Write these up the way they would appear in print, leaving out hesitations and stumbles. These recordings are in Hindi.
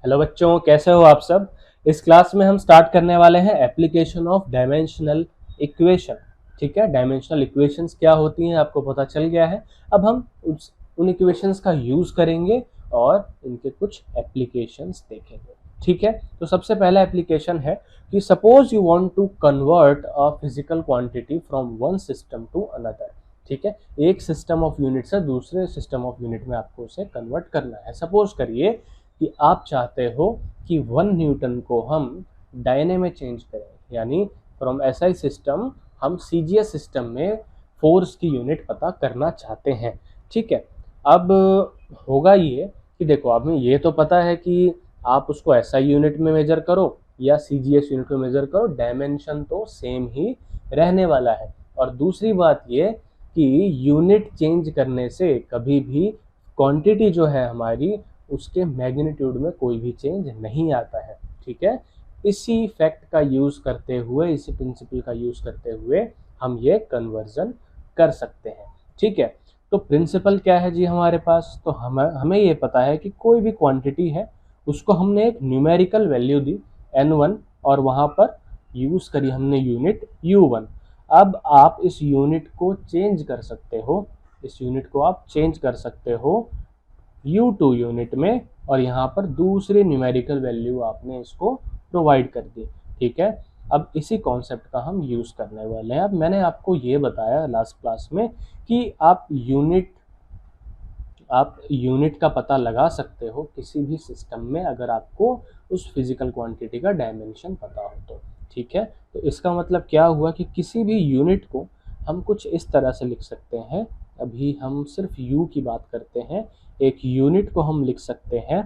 हेलो बच्चों, कैसे हो आप सब। इस क्लास में हम स्टार्ट करने वाले हैं एप्लीकेशन ऑफ डायमेंशनल इक्वेशन। ठीक है, डायमेंशनल इक्वेशंस क्या होती हैं आपको पता चल गया है। अब हम उन इक्वेशंस का यूज करेंगे और इनके कुछ एप्लीकेशंस देखेंगे। ठीक है, तो सबसे पहला एप्लीकेशन है कि suppose you want to convert a physical quantity from one system to another. ठीक है, एक सिस्टम ऑफ यूनिट से दूसरे सिस्टम ऑफ यूनिट में आपको उसे कन्वर्ट करना है। सपोज करिए कि आप चाहते हो कि 1 न्यूटन को हम डायने में चेंज करें, यानी फ्रॉम एसआई सिस्टम हम सीजीएस सिस्टम में फोर्स की यूनिट पता करना चाहते हैं। ठीक है, अब होगा ये कि देखो, अब में ये तो पता है कि आप उसको एसआई यूनिट में मेजर करो या सीजीएस यूनिट में मेजर करो, डायमेंशन तो सेम ही रहने वाला है। और दूसरी बात ये कि यूनिट चेंज करने से कभी भी क्वांटिटी जो है हमारी, उसके मैग्नीट्यूड में कोई भी चेंज नहीं आता है। ठीक है, इसी फैक्ट का यूज करते हुए, इसी प्रिंसिपल का यूज करते हुए हम ये कन्वर्जन कर सकते हैं। ठीक है, तो प्रिंसिपल क्या है जी हमारे पास, तो हमें ये पता है कि कोई भी क्वांटिटी है उसको हमने एक न्यूमेरिकल वैल्यू दी n1 और वहां पर यूज करी हमने यूनिट u1। अब आप इस यूनिट को चेंज कर सकते हो, इस यूनिट को आप चेंज कर सकते हो u2 यूनिट में, और यहाँ पर दूसरी न्यूमेरिकल वैल्यू आपने इसको प्रोवाइड कर दी। ठीक है, अब इसी कॉन्सेप्ट का हम यूज करने वाले हैं। अब मैंने आपको ये बताया लास्ट क्लास में कि आप यूनिट का पता लगा सकते हो किसी भी सिस्टम में अगर आपको उस फिजिकल क्वांटिटी का डायमेंशन पता हो तो। ठीक है, तो इसका मतलब क्या हुआ कि किसी भी यूनिट को हम कुछ इस तरह से लिख सकते हैं। अभी हम सिर्फ यू की बात करते हैं। एक यूनिट को हम लिख सकते हैं,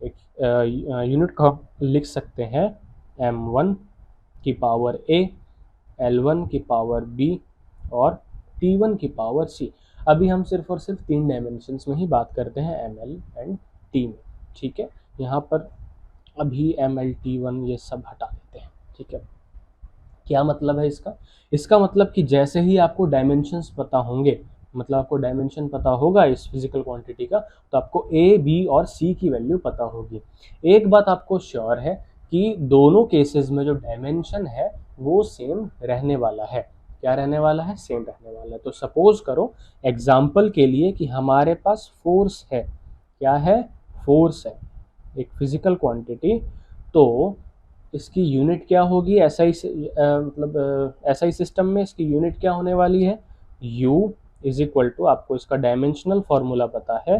एक यूनिट को हम लिख सकते हैं m1 की पावर a, l1 की पावर b और t1 की पावर c। अभी हम सिर्फ और सिर्फ 3 डायमेंशंस में ही बात करते हैं, ml एंड t में। ठीक है, यहाँ पर अभी ml t1 ये सब हटा देते हैं। ठीक है, क्या मतलब है इसका, इसका मतलब कि जैसे ही आपको डायमेंशंस पता होंगे, मतलब आपको डायमेंशन पता होगा इस फिजिकल क्वांटिटी का, तो आपको ए बी और सी की वैल्यू पता होगी। एक बात आपको श्योर है कि दोनों केसेस में जो डायमेंशन है वो सेम रहने वाला है। क्या रहने वाला है, सेम रहने वाला है। तो सपोज करो एग्जाम्पल के लिए कि हमारे पास फोर्स है। क्या है, फोर्स है, एक फिजिकल क्वांटिटी। तो इसकी यूनिट क्या होगी, एसआई एसआई सिस्टम में इसकी यूनिट क्या होने वाली है, u इज इक्वल टू, आपको इसका डायमेंशनल फॉर्मूला पता है,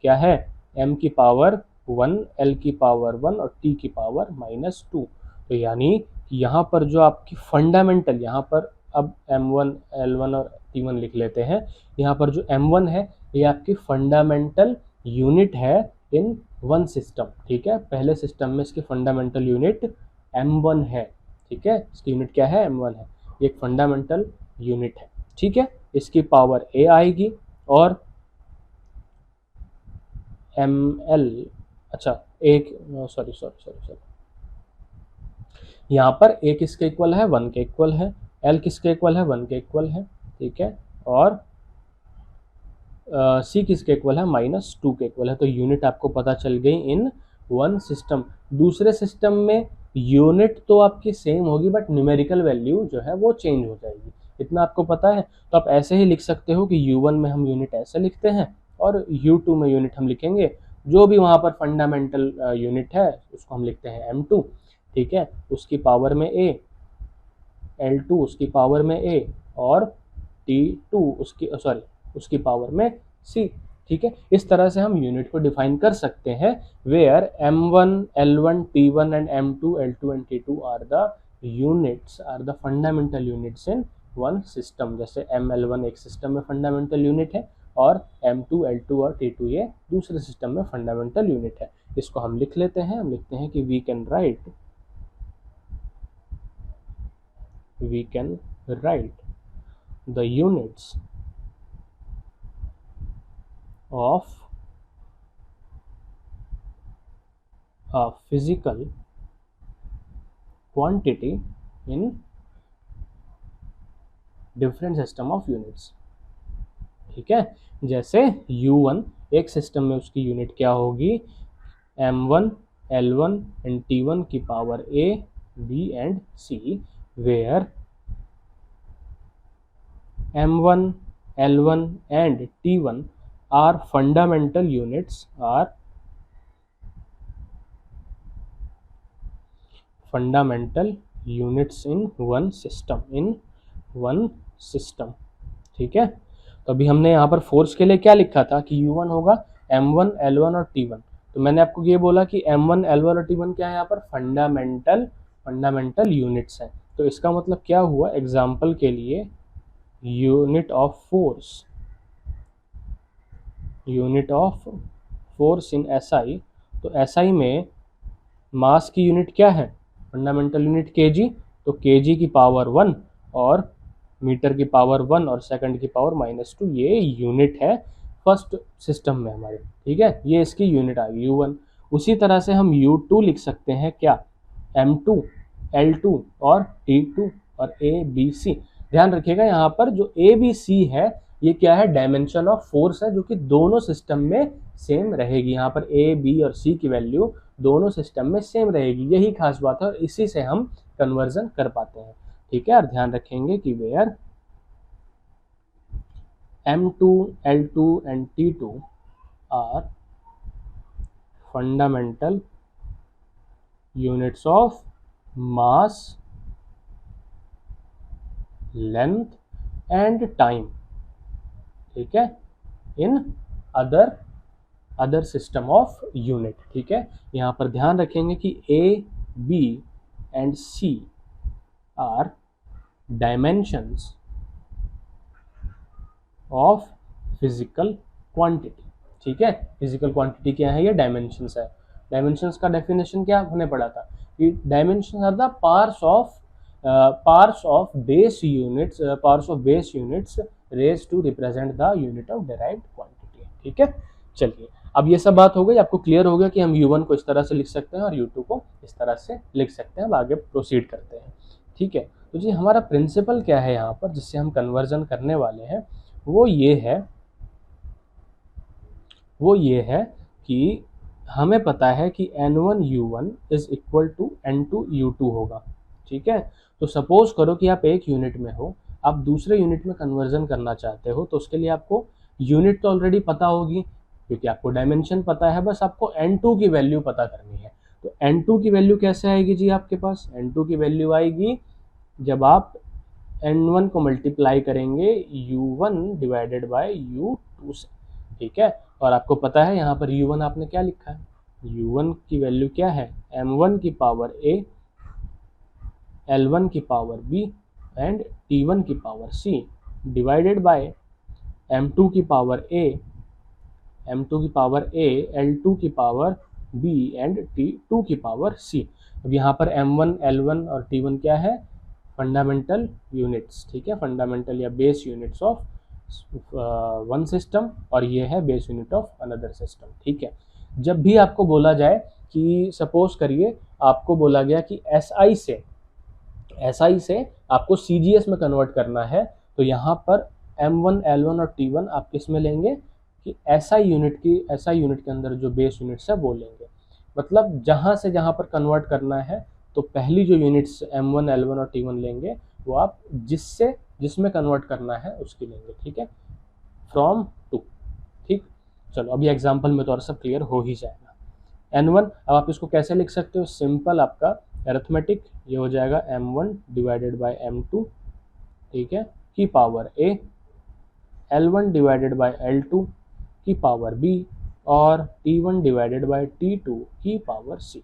क्या है, m की पावर 1, l की पावर 1 और t की पावर -2। तो यानी यहाँ पर जो आपकी फंडामेंटल, यहाँ पर अब m1 l1 और t1 लिख लेते हैं। यहाँ पर जो m1 है ये आपकी फंडामेंटल यूनिट है इन वन सिस्टम। ठीक है, पहले सिस्टम में इसकी फंडामेंटल यूनिट m1 है। ठीक है, इसकी यूनिट क्या है, m1 है, ये एक फंडामेंटल यूनिट है। ठीक है, इसकी पावर a आएगी और ml, अच्छा एक, सॉरी सॉरी सॉरी सॉरी, यहाँ पर a किसके इक्वल है, 1 के इक्वल है, l किसके इक्वल है, 1 के इक्वल है। ठीक है, और c किसके इक्वल है, -2 के इक्वल है। तो यूनिट आपको पता चल गई इन वन सिस्टम। दूसरे सिस्टम में यूनिट तो आपकी सेम होगी बट न्यूमेरिकल वैल्यू जो है वो चेंज हो जाएगी, इतना आपको पता है। तो आप ऐसे ही लिख सकते हो कि u1 में हम यूनिट ऐसे लिखते हैं और u2 में यूनिट हम लिखेंगे, जो भी वहाँ पर फंडामेंटल यूनिट है उसको हम लिखते हैं m2। ठीक है, उसकी पावर में a, l2 उसकी पावर में a और t2 उसकी पावर में c। ठीक है, इस तरह से हम यूनिट को डिफाइन कर सकते हैं, where m1 l1 t1 and m2 l2 and t2 are the units, are the fundamental units in one system. जैसे ml1 एक सिस्टम में फंडामेंटल यूनिट है और m2 l2 और t2 ये दूसरे सिस्टम में फंडामेंटल यूनिट है। इसको हम लिख लेते हैं, हम लिखते हैं कि we can write the units of a physical quantity in different system of units। ठीक है, जैसे u1 एक सिस्टम में उसकी यूनिट क्या होगी, m1 L1 and T1 की power A, B and C, where M1, L1 and T1 are fundamental units in one system। ठीक है, तो अभी हमने यहाँ पर फोर्स के लिए क्या लिखा था कि U1 होगा M1, L1 और T1। तो मैंने आपको ये बोला कि M1, L1 और T1 क्या है यहाँ पर फंडामेंटल यूनिट्स हैं। तो इसका मतलब क्या हुआ, एग्जाम्पल के लिए unit of force in SI। तो SI में मास की यूनिट क्या है, फंडामेंटल यूनिट kg। तो kg की पावर 1 और मीटर की पावर 1 और सेकंड की पावर -2, ये यूनिट है फर्स्ट सिस्टम में हमारे। ठीक है, ये इसकी यूनिट आ गई U1। उसी तरह से हम U2 लिख सकते हैं क्या, M2, L2 और T2 और ABC। ध्यान रखिएगा यहाँ पर जो ABC है ये क्या है, डायमेंशन ऑफ फोर्स है, जो कि दोनों सिस्टम में सेम रहेगी। यहाँ पर A, B और C की वैल्यू दोनों सिस्टम में सेम रहेगी, यही खास बात है और इसी से हम कन्वर्जन कर पाते हैं। ठीक है, और ध्यान रखेंगे कि where M2, L2 and T2 are fundamental units of mass, length and time। ठीक है, in other system of unit. ठीक है, यहाँ पर ध्यान रखेंगे कि A, B and C are dimensions of physical quantity. ठीक है, फिजिकल क्वांटिटी क्या है, ये डायमेंशंस है। डायमेंशंस का डेफिनेशन क्या हमने पढ़ा था कि dimensions are the parts of base units raise to represent the unit of derived quantity. ठीक है, चलिए अब ये सब बात हो गई, आपको क्लियर हो गया कि हम U1 को इस तरह से लिख सकते हैं और U2 को इस तरह से लिख सकते हैं। अब आगे प्रोसीड करते हैं। ठीक है, तो जी हमारा प्रिंसिपल क्या है यहाँ पर जिससे हम कन्वर्जन करने वाले हैं, वो ये है कि हमें पता है कि N1 U1 is equal to N2 U2 होगा। ठीक है, तो सपोज करो कि आप एक यूनिट में हो, आप दूसरे यूनिट में कन्वर्जन करना चाहते हो, तो उसके लिए आपको यूनिट तो ऑलरेडी पता होगी क्योंकि आपको डायमेंशन पता है, बस आपको N2 की वैल्यू पता करनी है। तो N2 की वैल्यू कैसे आएगी जी, आपके पास N2 की वैल्यू आएगी जब आप N1 को मल्टीप्लाई करेंगे U1 डिवाइडेड बाय U2 से। ठीक है, और आपको पता है यहाँ पर U1 आपने क्या लिखा है, U1 की वैल्यू क्या है, M1 की पावर A, L1 की पावर B एंड T1 की power C divided by M2 की पावर A, L2 की पावर B एंड T2 की पावर C। अब यहाँ पर M1, L1 और T1 क्या है, फंडामेंटल यूनिट्स। ठीक है, फंडामेंटल या base units of one system और ये है base unit of another system. ठीक है, जब भी आपको बोला जाए कि सपोज करिए आपको बोला गया कि SI से आपको CGS में कन्वर्ट करना है, तो यहाँ पर M1, L1 और T1 आप किस में लेंगे कि SI यूनिट के अंदर जो बेस यूनिट्स है वो लेंगे। मतलब जहाँ से जहाँ पर कन्वर्ट करना है तो पहली जो यूनिट्स M1, L1 और T1 लेंगे वो आप जिसमें कन्वर्ट करना है उसकी लेंगे। ठीक है, फ्रॉम टू। ठीक, चलो अभी एग्जांपल में तो और सब क्लियर हो ही जाएगा। N1, अब आप इसको कैसे लिख सकते हो, सिंपल आपका अरिथमेटिक, ये हो जाएगा M1 डिवाइडेड बाय M2, ठीक है, की power A, L1 divided by L2 की पावर B और T1 डिवाइडेड बाय T2 की पावर C।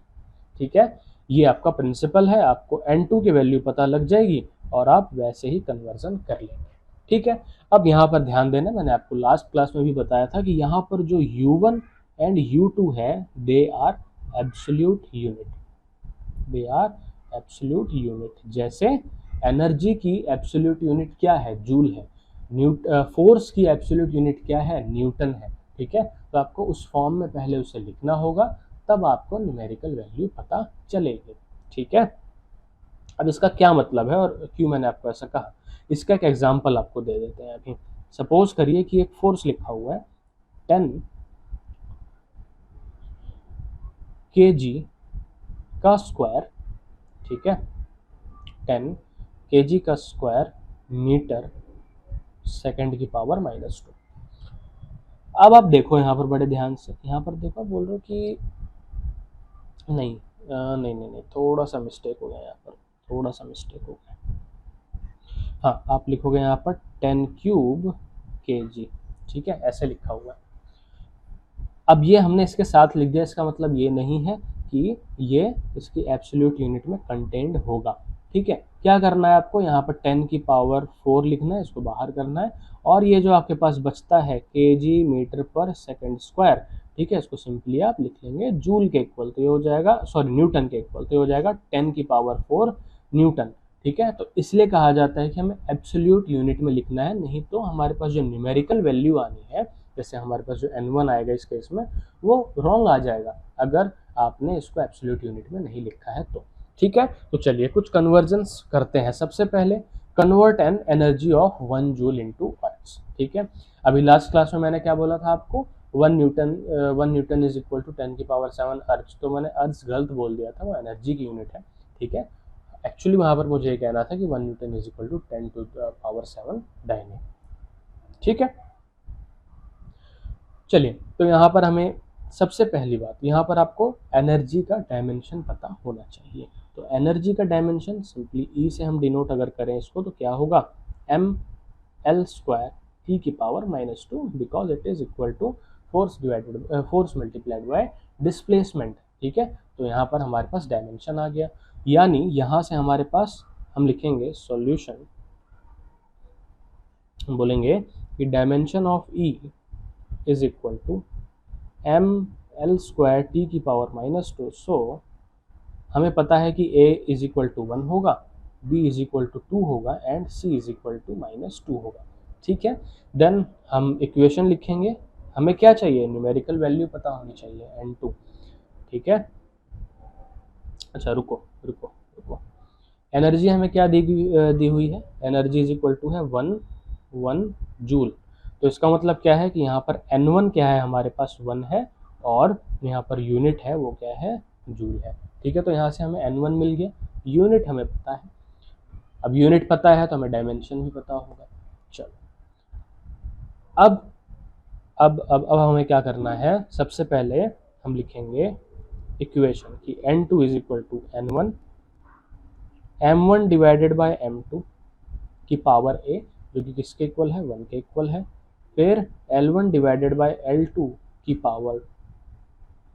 ठीक है, ये आपका प्रिंसिपल है, आपको N2 की वैल्यू पता लग जाएगी और आप वैसे ही कन्वर्जन कर लेंगे। ठीक है, अब यहाँ पर ध्यान देना, मैंने आपको लास्ट क्लास में भी बताया था कि यहाँ पर जो U1 एंड U2 है दे आर एब्सोल्यूट यूनिट। जैसे एनर्जी की एब्सोल्यूट यूनिट क्या है, जूल है, फोर्स की एब्सोल्यूट यूनिट क्या है, न्यूटन है। ठीक है, तो आपको उस फॉर्म में पहले उसे लिखना होगा, तब आपको न्यूमेरिकल वैल्यू पता चलेगी। ठीक है, अब इसका क्या मतलब है और क्यों मैंने आपको ऐसा कहा, इसका एक एग्जांपल आपको दे देते हैं। अभी सपोज करिए कि एक फोर्स लिखा हुआ है 10 kg का स्क्वायर, ठीक है, 10 kg का स्क्वायर मीटर सेकंड की पावर -2। अब आप देखो यहाँ पर बड़े ध्यान से, यहाँ पर देखो, बोल रहे हो कि नहीं नहीं, थोड़ा सा मिस्टेक हो गया यहाँ पर, थोड़ा सा मिस्टेक हो गया। हाँ, आप लिखोगे यहाँ पर 10 क्यूब kg, ठीक है, ऐसे लिखा हुआ है। अब ये हमने इसके साथ लिख दिया, इसका मतलब ये नहीं है कि ये इसकी एब्सोल्यूट यूनिट में कंटेंड होगा, ठीक है। क्या करना है आपको, यहाँ पर 10 की पावर 4 लिखना है, इसको बाहर करना है, और ये जो आपके पास बचता है kg metre per second square, ठीक है, इसको सिंपली आप लिख लेंगे जूल के इक्वल, तो ये हो जाएगा, सॉरी न्यूटन के इक्वल, तो ये हो जाएगा 10 की पावर 4 न्यूटन, ठीक है। तो इसलिए कहा जाता है कि हमें एब्सोल्यूट यूनिट में लिखना है, नहीं तो हमारे पास जो न्यूमेरिकल वैल्यू आनी है, जैसे हमारे पास जो n1 आएगा इस केस में, वो रॉन्ग आ जाएगा अगर आपने इसको एब्सोल्यूट यूनिट में नहीं लिखा है तो, ठीक है। तो चलिए कुछ कन्वर्जन्स करते हैं। सबसे पहले convert N energy of 1 joule into arts, ठीक है। अभी लास्ट क्लास में मैंने क्या बोला था आपको, 1 न्यूटन इज इक्वल टू 10 की पावर 7 अर्ट्स, तो मैंने अर्ट्स गलत बोल दिया था, वो एनर्जी की यूनिट है, ठीक है। एक्चुअली वहाँ पर मुझे ये कहना था कि 1 newton is equal to 10 to power 7 dyne, ठीक है। चलिए, तो यहाँ पर हमें सबसे पहली बात, यहाँ पर आपको एनर्जी का डायमेंशन पता होना चाहिए। तो एनर्जी का डायमेंशन सिंपली ई से हम डिनोट अगर करें इसको, तो क्या होगा, ml स्क्वायर टी की power -2, because it is equal to force multiplied by displacement, ठीक है। तो यहाँ पर हमारे पास डायमेंशन आ गया, यानी यहाँ से हमारे पास हम लिखेंगे सॉल्यूशन, हम बोलेंगे कि dimension of E is equal to ml square t की पावर -2। सो हमें पता है कि a इज इक्वल टू 1 होगा, b इज इक्वल टू 2 होगा and c is equal to -2 होगा, ठीक है। देन हम इक्वेशन लिखेंगे, हमें क्या चाहिए, न्यूमेरिकल वैल्यू पता होनी चाहिए n2, ठीक है। अच्छा रुको, एनर्जी हमें क्या दी हुई है, एनर्जी इज इक्वल टू है 1 जूल। तो इसका मतलब क्या है कि यहाँ पर n1 क्या है, हमारे पास 1 है, और यहाँ पर यूनिट है वो क्या है, जूल है, ठीक है। तो यहाँ से हमें n1 मिल गया, यूनिट हमें पता है, अब यूनिट पता है तो हमें डायमेंशन भी पता होगा। चलो, अब हमें क्या करना है, सबसे पहले हम लिखेंगे इक्वेशन कि n2 is equal to n1 m1 divided by m2 की पावर a, जो कि किसके इक्वल है, 1 के इक्वल है, फिर L1 डिवाइडेड बाय L2 की पावर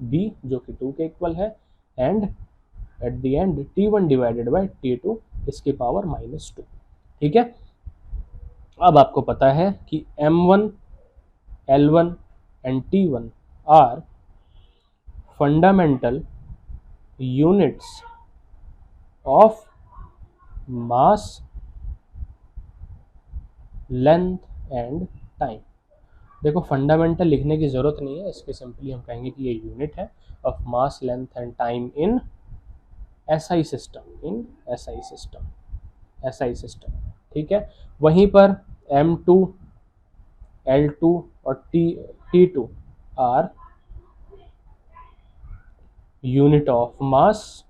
b, जो कि 2 के इक्वल है, and at the end T1 divided by T2 इसकी पावर -2, ठीक है। अब आपको पता है कि M1, L1 and T1 are fundamental units of mass, length and time. देखो, फंडामेंटल लिखने की जरूरत नहीं है, इसके सिंपली हम कहेंगे कि ये यूनिट है of mass, length and time in SI system, SI system, ठीक है। वहीं पर M2, L2 और T2 are unit of mass,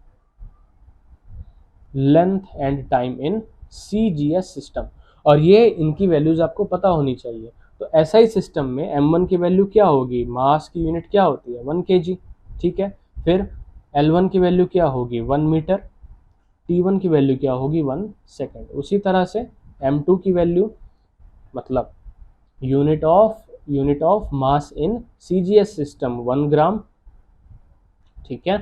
length and time in CGS system, और ये इनकी वैल्यूज आपको पता होनी चाहिए। तो SI सिस्टम में M1 की वैल्यू क्या होगी, मास की यूनिट क्या होती है, 1 kg, ठीक है। फिर L1 की वैल्यू क्या होगी, 1 मीटर, T1 की वैल्यू क्या होगी, 1 सेकेंड। उसी तरह से M2 की वैल्यू, मतलब unit of mass in CGS system 1 ग्राम, ठीक है।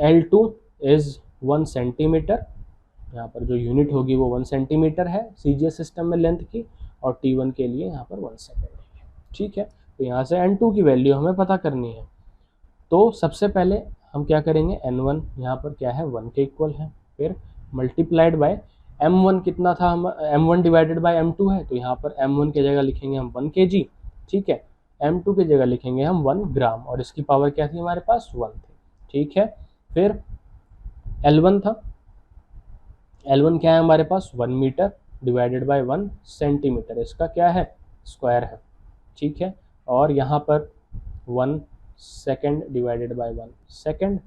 L2 इज 1 सेंटीमीटर, यहाँ पर जो यूनिट होगी वो 1 सेंटीमीटर है CGS सिस्टम में लेंथ की, और T1 के लिए यहाँ पर 1 सेकेंड है, ठीक है। तो यहाँ से N2 की वैल्यू हमें पता करनी है। तो सबसे पहले हम क्या करेंगे, N1 यहाँ पर क्या है, 1 के इक्वल है, फिर मल्टीप्लाइड बाय M1 कितना था, हम M1 डिवाइडेड बाय M2 है, तो यहाँ पर M1 की जगह लिखेंगे हम 1 kg, ठीक है। M2 की जगह लिखेंगे हम 1 ग्राम, और इसकी पावर क्या थी हमारे पास, 1 थी, ठीक है। फिर L1 था, L1 क्या है हमारे पास, 1 मीटर डिवाइडेड बाय 1 सेंटीमीटर, इसका क्या है, स्क्वायर है, ठीक है। और यहाँ पर 1 सेकेंड डिवाइडेड बाय 1 सेकेंड।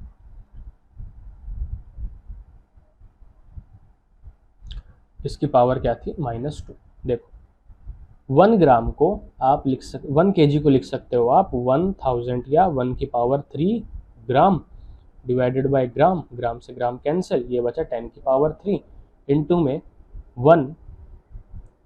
इसकी पावर क्या थी -2। देखो 1 ग्राम को आप लिख सकते, 1 kg को लिख सकते हो आप 1000 या 1 की पावर 3 ग्राम डिवाइडेड बाय ग्राम, ग्राम से ग्राम कैंसिल, ये बचा 10 की पावर 3 इंटू में 1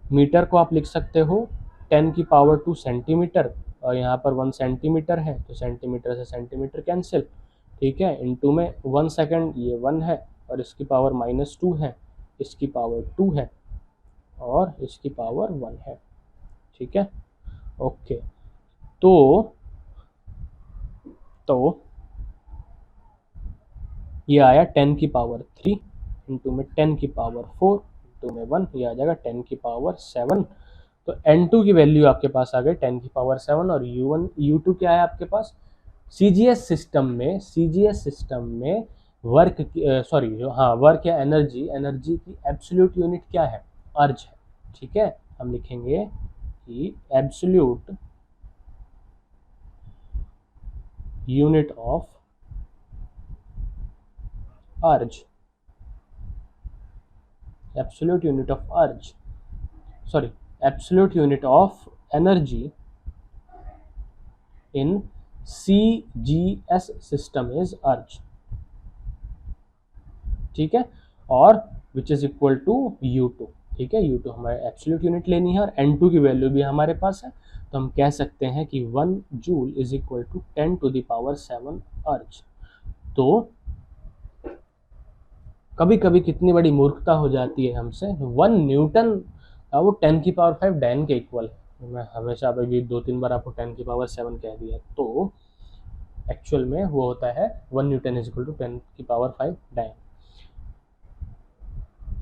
मीटर को आप लिख सकते हो 10 की पावर 2 सेंटीमीटर, और यहाँ पर 1 सेंटीमीटर है तो सेंटीमीटर से सेंटीमीटर कैंसिल, ठीक है, इंटू में 1 सेकेंड, ये 1 है और इसकी पावर -2 है, इसकी पावर 2 है और इसकी पावर 1 है, ठीक है, ओके। तो ये आया 10 की पावर 3 इंटू में 10 की पावर 4 इंटू में 1, ये आ जाएगा 10 की पावर 7। तो N2 की वैल्यू आपके पास आ गई 10 की पावर 7 और U1 U2 क्या है आपके पास। CGS सिस्टम में वर्क सॉरी जो वर्क या एनर्जी की एब्सोल्यूट यूनिट क्या है, अर्ज है, ठीक है। हम लिखेंगे कि एब्सोल्यूट यूनिट ऑफ अर्ज, absolute unit of energy in CGS system is अर्ज, ठीक है, और which is equal to U2, ठीक है। U2 हमारे एब्सोल्यूट यूनिट लेनी है और N2 की वैल्यू भी हमारे पास है, तो हम कह सकते हैं कि 1 joule is equal to 10 to the power 7 erg. तो कभी कभी कितनी बड़ी मूर्खता हो जाती है हमसे, 1 न्यूटन वो 10 की पावर 5 डायन के इक्वल है। मैं हमेशा अभी 2-3 बार आपको 10 की पावर 7 कह दिया, तो एक्चुअल में वो होता है 1 न्यूटन इज इक्वल टू 10 की पावर 5 डायन।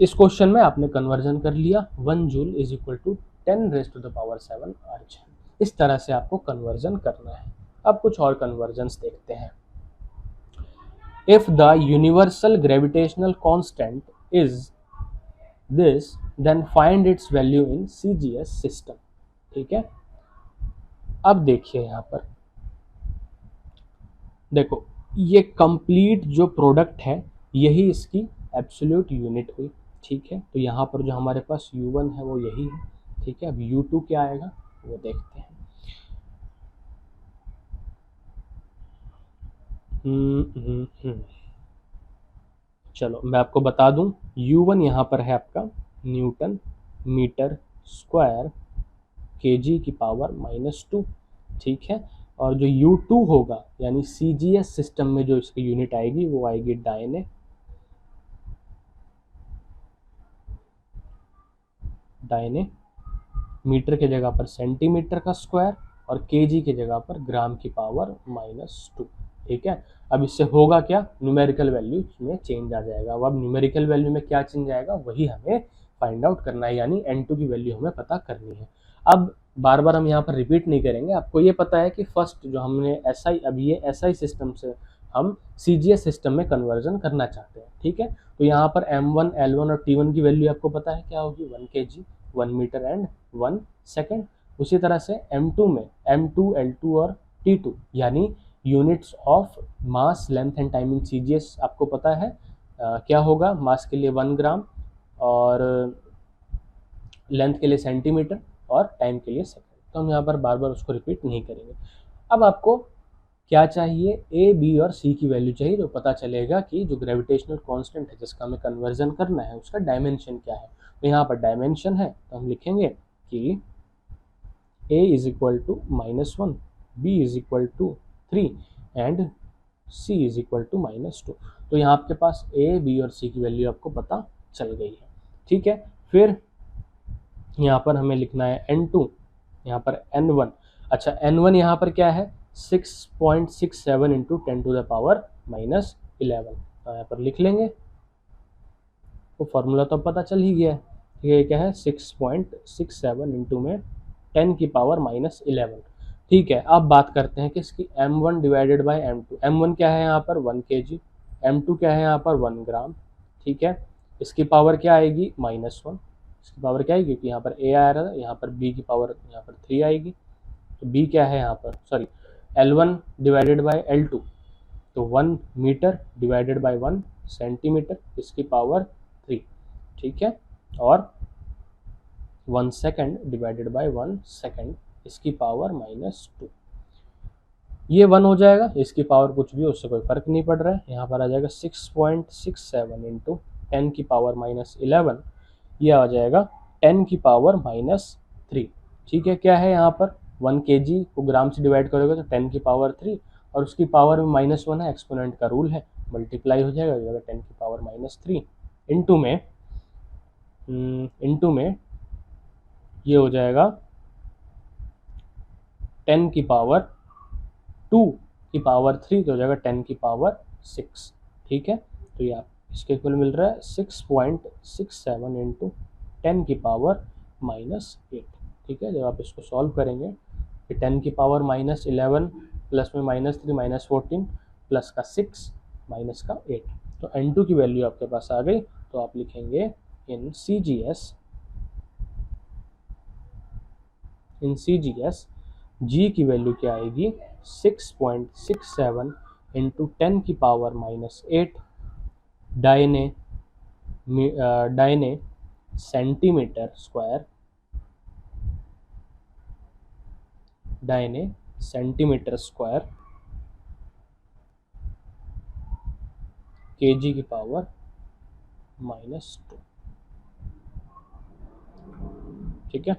इस क्वेश्चन में आपने कन्वर्जन कर लिया, 1 joule is equal to 10 raise to the power 7 erg. इस तरह से आपको कन्वर्जन करना है। अब कुछ और कन्वर्जन्स देखते हैं। If the universal gravitational constant is this, then find its value in CGS system, ठीक है। अब देखिए यहाँ पर, देखो ये कंप्लीट जो प्रोडक्ट है यही इसकी एब्सोल्यूट यूनिट हुई, ठीक है। तो यहाँ पर जो हमारे पास U1 है वो यही है, ठीक है। अब U2 क्या आएगा वो देखते हैं। चलो मैं आपको बता दूं, U1 यहाँ पर है आपका न्यूटन मीटर स्क्वायर kg की पावर -2, ठीक है। और जो U2 होगा यानी CGS सिस्टम में जो इसकी यूनिट आएगी वो आएगी दाहिने मीटर के जगह पर सेंटीमीटर का स्क्वायर और kg की जगह पर ग्राम की पावर -2, ठीक है। अब इससे होगा क्या, न्यूमेरिकल वैल्यू में चेंज आ जाएगा। अब न्यूमेरिकल वैल्यू में क्या चेंज आएगा वही हमें फाइंड आउट करना है, यानी N2 की वैल्यू हमें पता करनी है। अब बार बार हम यहाँ पर रिपीट नहीं करेंगे, आपको ये पता है कि फर्स्ट जो हमने SI, अब ये SI सिस्टम से हम CGS सिस्टम में कन्वर्जन करना चाहते हैं, ठीक है। तो यहाँ पर M1, L1 और T1 की वैल्यू आपको पता है क्या होगी, 1 kg, 1 मीटर एंड 1 सेकेंड। उसी तरह से M2 में M2, L2 और T2 यानी units of mass length and time in CGS आपको पता है क्या होगा, मास के लिए 1 ग्राम और लेंथ के लिए सेंटीमीटर और टाइम के लिए सेकंड। तो हम यहाँ पर बार बार उसको रिपीट नहीं करेंगे। अब आपको क्या चाहिए, A, B और C की वैल्यू चाहिए, जो पता चलेगा कि जो ग्रेविटेशनल कांस्टेंट है जिसका हमें कन्वर्जन करना है उसका डायमेंशन क्या है। तो यहाँ पर डायमेंशन है तो हम लिखेंगे कि A is equal to -1, B is equal to 3 and C is equal to -2। तो यहाँ आपके पास A, B और C की वैल्यू आपको पता चल गई है, ठीक है। फिर यहाँ पर हमें लिखना है N2, यहाँ पर N1। अच्छा N1 यहाँ पर क्या है, 6.67 इंटू 10 टू द पावर -11। तो यहाँ पर लिख लेंगे, तो फॉर्मूला तो पता चल ही गया है, ये क्या है 6.67 इंटू में 10 की पावर -11, ठीक है। अब बात करते हैं कि इसकी M1 divided by M2। M1 क्या है यहाँ पर 1 kg, M2 क्या है यहाँ पर 1 ग्राम, ठीक है। इसकी पावर क्या आएगी -1, इसकी पावर क्या आएगी, क्योंकि यहाँ पर A आ रहा है, यहाँ पर B की पावर यहाँ पर 3 आएगी। तो B क्या है यहाँ पर, sorry L1 divided by L2, तो 1 मीटर डिवाइडेड बाय 1 सेंटीमीटर इसकी पावर 3, ठीक है, और 1 सेकेंड डिवाइडेड बाय 1 सेकेंड इसकी पावर -2। ये 1 हो जाएगा, इसकी पावर कुछ भी, उससे कोई फर्क नहीं पड़ रहा है। यहाँ पर आ जाएगा 6.67 इंटू 10 की पावर -11, ये आ जाएगा 10 की पावर -3, ठीक है। क्या है यहाँ पर 1 kg को ग्राम से डिवाइड करोगे तो 10 की पावर 3, और उसकी पावर में -1 है, एक्सपोनेंट का रूल है, मल्टीप्लाई हो जाएगा 10 की पावर -3 इंटू में ये हो जाएगा 10 की पावर 2 की पावर 3, तो हो जाएगा 10 की पावर 6, ठीक है। तो ये आप इसके इक्वल मिल रहा है 6.67 इंटू 10 की पावर -8, ठीक है। जब आप इसको सॉल्व करेंगे कि 10 की पावर -11 प्लस में -3 -14 प्लस का 6 माइनस का 8, तो n2 की वैल्यू आपके पास आ गई। तो आप लिखेंगे इन CGS g की वैल्यू क्या आएगी 6.67 इंटू 10 की पावर -8 दाहिने सेंटीमीटर स्क्वायर kg की पावर -2, ठीक है।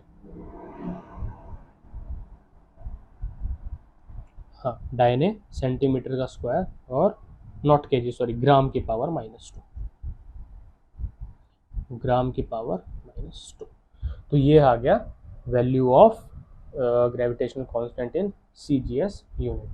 हाँ, दाहिने सेंटीमीटर का स्क्वायर और नॉट kg, सॉरी, ग्राम की पावर -2, ग्राम की पावर -2। तो ये आ गया value of gravitational constant in CGS unit.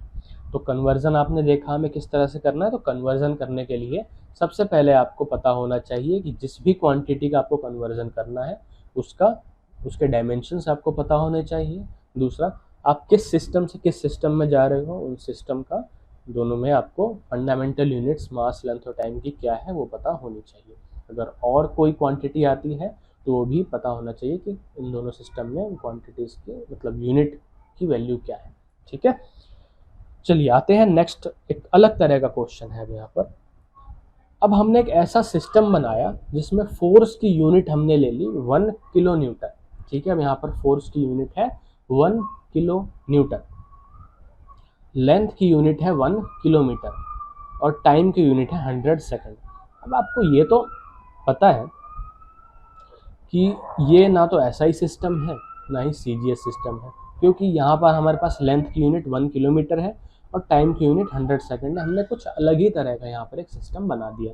तो कन्वर्जन आपने देखा हमें किस तरह से करना है। तो कन्वर्जन करने के लिए सबसे पहले आपको पता होना चाहिए कि जिस भी क्वांटिटी का आपको कन्वर्जन करना है उसके डायमेंशंस आपको पता होने चाहिए। दूसरा, आप किस सिस्टम से किस सिस्टम में जा रहे हो, उन सिस्टम का दोनों में आपको फंडामेंटल यूनिट्स मास, लेंथ और टाइम की क्या है वो पता होनी चाहिए। अगर और कोई क्वांटिटी आती है तो वो भी पता होना चाहिए कि इन दोनों सिस्टम में क्वांटिटीज़ के मतलब यूनिट की वैल्यू क्या है, ठीक है। चलिए आते हैं नेक्स्ट, एक अलग तरह का क्वेश्चन है यहाँ पर। अब हमने एक ऐसा सिस्टम बनाया जिसमें फोर्स की यूनिट हमने ले ली 1 किलो न्यूटन, ठीक है। अब यहाँ पर फोर्स की यूनिट है 1 किलो न्यूटन, लेंथ की यूनिट है 1 किलोमीटर और टाइम की यूनिट है 100 सेकेंड। अब आपको ये तो पता है कि ये ना तो SI सिस्टम है ना ही CGS सिस्टम है, क्योंकि यहाँ पर हमारे पास लेंथ की यूनिट 1 किलोमीटर है और टाइम की यूनिट 100 सेकेंड है। हमने कुछ अलग ही तरह का यहाँ पर एक सिस्टम बना दिया।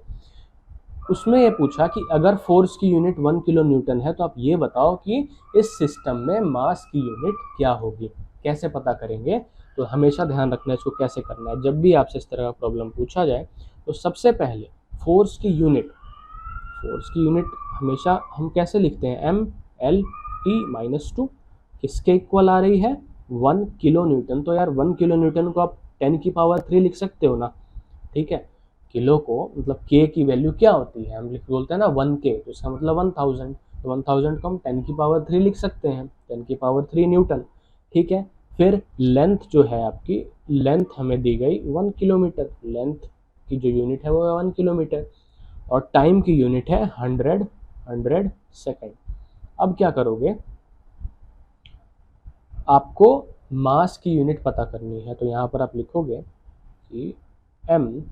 उसमें ये पूछा कि अगर फोर्स की यूनिट 1 किलो न्यूटन है तो आप ये बताओ कि इस सिस्टम में मास की यूनिट क्या होगी। कैसे पता करेंगे, तो हमेशा ध्यान रखना है इसको कैसे करना है। जब भी आपसे इस तरह का प्रॉब्लम पूछा जाए तो सबसे पहले फोर्स की यूनिट हमेशा हम कैसे लिखते हैं, MLT-2 किसके इक्वल आ रही है 1 किलो न्यूटन। तो यार 1 किलो न्यूटन को आप 10 की पावर 3 लिख सकते हो ना, ठीक है। किलो को मतलब k की वैल्यू क्या होती है, हम बोलते हैं ना 1K, तो इसका मतलब 1000, तो 1000 को हम 10 की पावर 3 लिख सकते हैं, 10 की पावर 3 न्यूटन, ठीक है। फिर लेंथ जो है आपकी, लेंथ हमें दी गई 1 किलोमीटर, लेंथ की जो यूनिट है वो है 1 किलोमीटर और टाइम की यूनिट है 100 सेकेंड। अब क्या करोगे, आपको मास की यूनिट पता करनी है। तो यहाँ पर आप लिखोगे कि m,